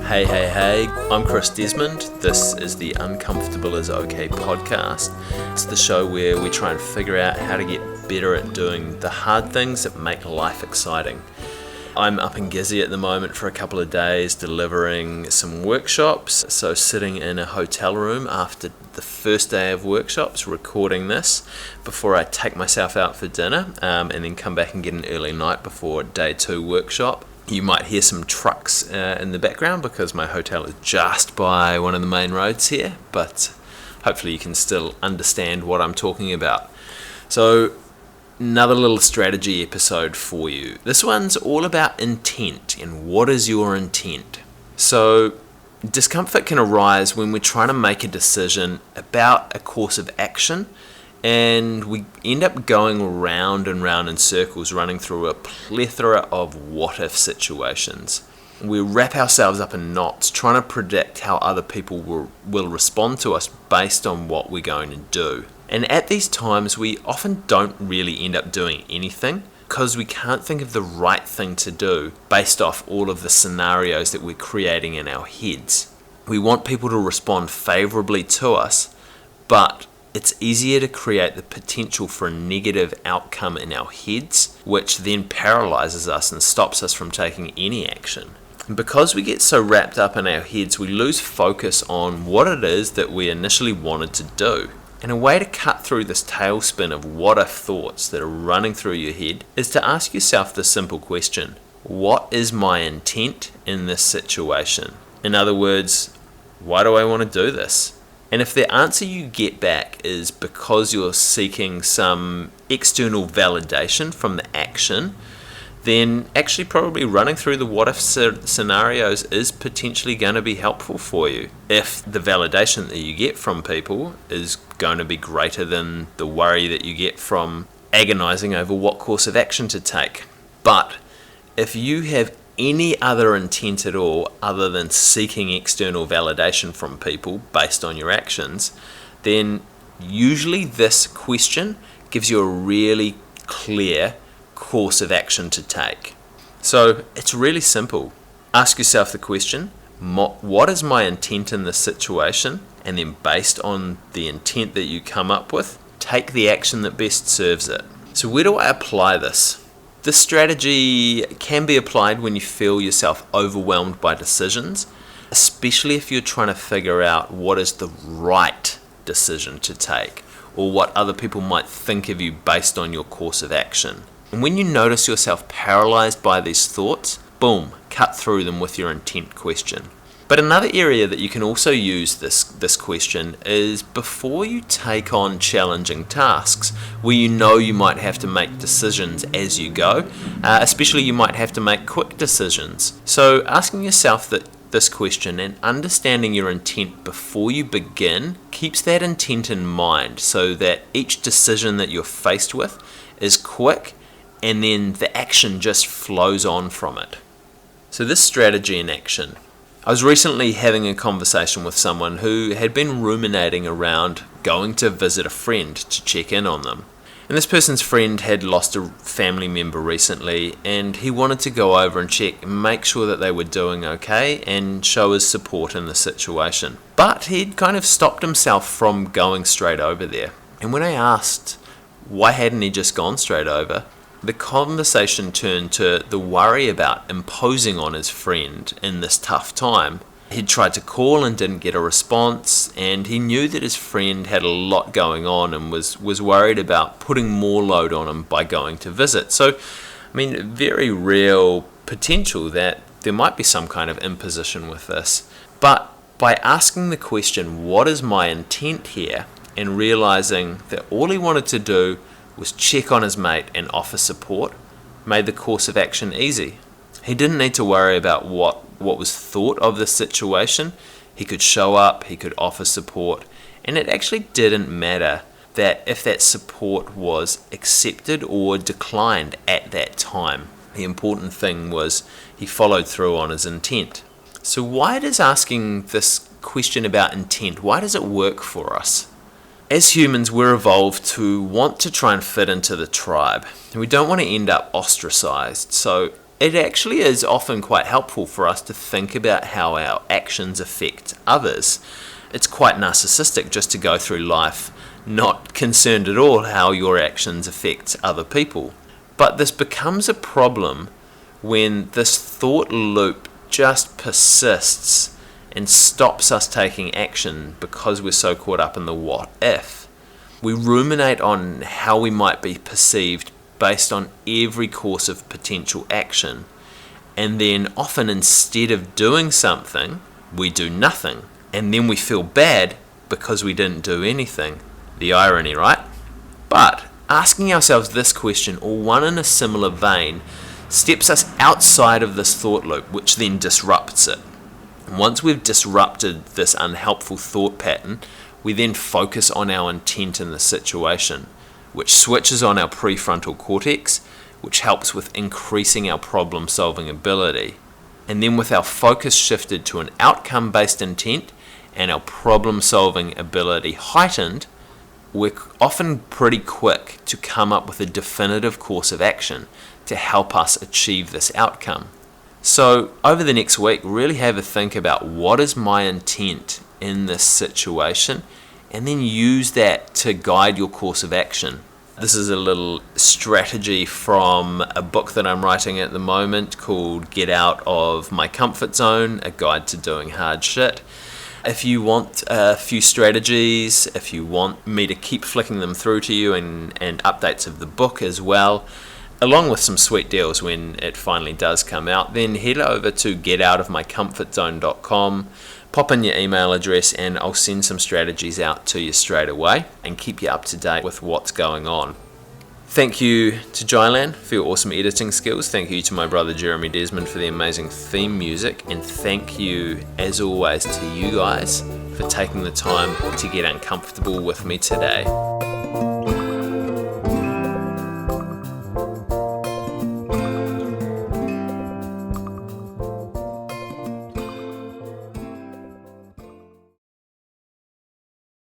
Hey, I'm Chris Desmond. This is the Uncomfortable is OK podcast. It's the show where we try and figure out how to get better at doing the hard things that make life exciting. I'm up in Gizzy at the moment for a couple of days delivering some workshops, so sitting in a hotel room after the first day of workshops, recording this before I take myself out for dinner and then come back and get an early night before day 2 workshop. You might hear some trucks in the background because my hotel is just by one of the main roads here, but hopefully you can still understand what I'm talking about. So, another little strategy episode for you. This one's all about intent and what is your intent. So, discomfort can arise when we're trying to make a decision about a course of action and we end up going round and round in circles, running through a plethora of what-if situations. We wrap ourselves up in knots, trying to predict how other people will respond to us based on what we're going to do. And at these times, we often don't really end up doing anything because we can't think of the right thing to do based off all of the scenarios that we're creating in our heads. We want people to respond favorably to us, but it's easier to create the potential for a negative outcome in our heads, which then paralyzes us and stops us from taking any action. And because we get so wrapped up in our heads, we lose focus on what it is that we initially wanted to do. And a way to cut through this tailspin of what-if thoughts that are running through your head is to ask yourself the simple question: what is my intent in this situation? In other words, why do I want to do this? And if the answer you get back is because you're seeking some external validation from the action, then actually probably running through the what-if scenarios is potentially going to be helpful for you. If the validation that you get from people is going to be greater than the worry that you get from agonizing over what course of action to take. But if you have any other intent at all other than seeking external validation from people based on your actions, then usually this question gives you a really clear course of action to take. So it's really simple. Ask yourself the question, what is my intent in this situation? And then based on the intent that you come up with, take the action that best serves it. So where do I apply this? This strategy can be applied when you feel yourself overwhelmed by decisions, especially if you're trying to figure out what is the right decision to take or what other people might think of you based on your course of action. And when you notice yourself paralyzed by these thoughts, boom, cut through them with your intent question. But another area that you can also use this question is before you take on challenging tasks where you know you might have to make decisions as you go, especially you might have to make quick decisions. So asking yourself this question and understanding your intent before you begin keeps that intent in mind so that each decision that you're faced with is quick and then the action just flows on from it. So this strategy in action. I was recently having a conversation with someone who had been ruminating around going to visit a friend to check in on them. And this person's friend had lost a family member recently and he wanted to go over and check and make sure that they were doing okay and show his support in the situation. But he'd kind of stopped himself from going straight over there. And when I asked why hadn't he just gone straight over, the conversation turned to the worry about imposing on his friend in this tough time. He'd tried to call and didn't get a response, and he knew that his friend had a lot going on and was worried about putting more load on him by going to visit. So, very real potential that there might be some kind of imposition with this. But by asking the question, what is my intent here, and realizing that all he wanted to do was check on his mate and offer support, made the course of action easy. He didn't need to worry about what was thought of the situation. He could show up, he could offer support, and it actually didn't matter that if that support was accepted or declined at that time. The important thing was he followed through on his intent. So why does asking this question about intent, why does it work for us? As humans, we're evolved to want to try and fit into the tribe. And we don't want to end up ostracized. So it actually is often quite helpful for us to think about how our actions affect others. It's quite narcissistic just to go through life not concerned at all how your actions affect other people. But this becomes a problem when this thought loop just persists and stops us taking action because we're so caught up in the what if. We ruminate on how we might be perceived based on every course of potential action, and then often instead of doing something, we do nothing, and then we feel bad because we didn't do anything. The irony, right? But asking ourselves this question, or one in a similar vein, steps us outside of this thought loop, which then disrupts it. Once we've disrupted this unhelpful thought pattern, we then focus on our intent in the situation, which switches on our prefrontal cortex, which helps with increasing our problem-solving ability. And then with our focus shifted to an outcome-based intent and our problem-solving ability heightened, we're often pretty quick to come up with a definitive course of action to help us achieve this outcome. So over the next week, really have a think about what is my intent in this situation, and then use that to guide your course of action. This is a little strategy from a book that I'm writing at the moment called Get Out of My Comfort Zone, A Guide to Doing Hard Shit. If you want a few strategies, if you want me to keep flicking them through to you and updates of the book as well, along with some sweet deals when it finally does come out, then head over to getoutofmycomfortzone.com, pop in your email address, and I'll send some strategies out to you straight away and keep you up to date with what's going on. Thank you to Jylan for your awesome editing skills. Thank you to my brother Jeremy Desmond for the amazing theme music. And thank you, as always, to you guys for taking the time to get uncomfortable with me today.